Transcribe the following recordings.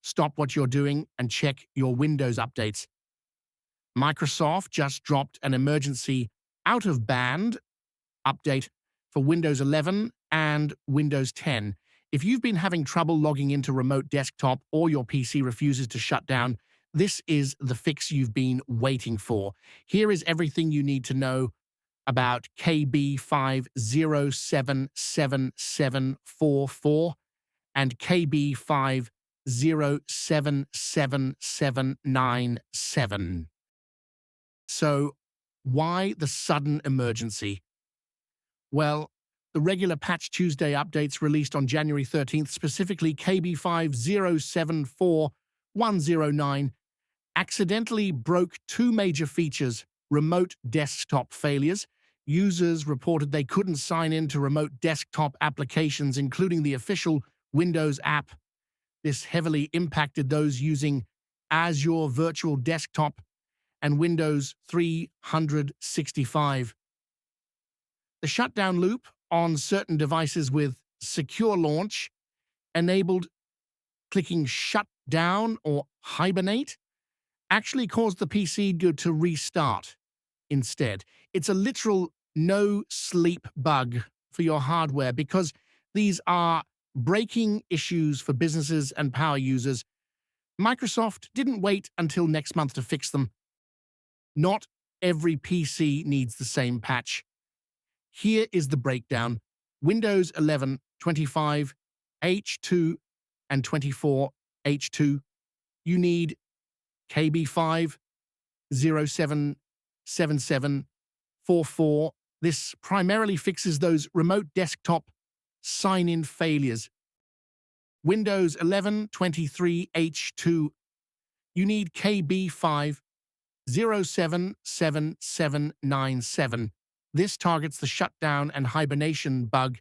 stop what you're doing and check your Windows updates. Microsoft just dropped an emergency out-of-band update for Windows 11 and Windows 10. If you've been having trouble logging into remote desktop or your PC refuses to shut down, this is the fix you've been waiting for. Here is everything you need to know about KB50777744 and KB50777797. So, why the sudden emergency? Well, the regular Patch Tuesday updates released on January 13th, specifically KB50741109, accidentally broke two major features: remote desktop failures. Users reported they couldn't sign in to remote desktop applications, including the official Windows app. This heavily impacted those using Azure Virtual Desktop and Windows 365. The shutdown loop on certain devices with secure launch enabled clicking shut down or hibernate actually caused the PC to restart instead. It's a literal no sleep bug for your hardware because these are breaking issues for businesses and power users. Microsoft didn't wait until next month to fix them. Not every PC needs the same patch. Here is the breakdown. Windows 11, 25, H2, and 24, H2. You need KB50777744. This primarily fixes those remote desktop sign-in failures. Windows 11, 23, H2. You need KB50777797. This targets the shutdown and hibernation bug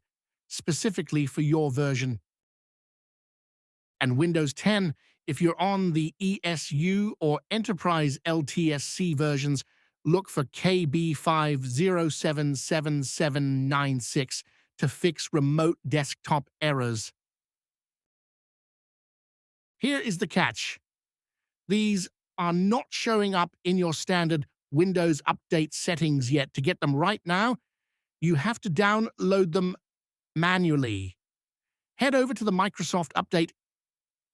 specifically for your version. And Windows 10, if you're on the ESU or Enterprise LTSC versions, look for KB50777796 to fix remote desktop errors. Here is the catch. These are not showing up in your standard Windows Update settings yet. To get them right now, you have to download them manually. Head over to the Microsoft Update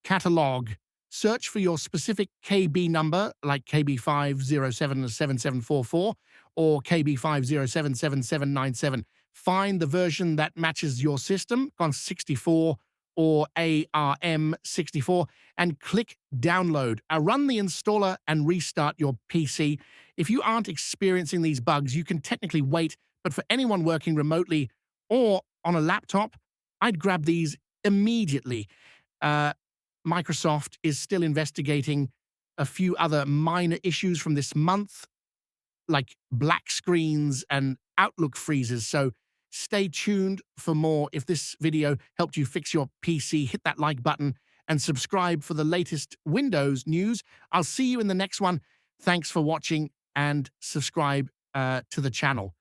catalog. Search for your specific KB number, like KB50777744 or KB50777797. Find the version that matches your system, CON64 or ARM64, and click Download. Run the installer and restart your PC. If you aren't experiencing these bugs, you can technically wait, but for anyone working remotely or on a laptop, I'd grab these immediately. Microsoft is still investigating a few other minor issues from this month, like black screens and Outlook freezes, so stay tuned for more. If this video helped you fix your PC, hit that like button and subscribe for the latest Windows news. I'll see you in the next one. Thanks for watching and subscribe to the channel.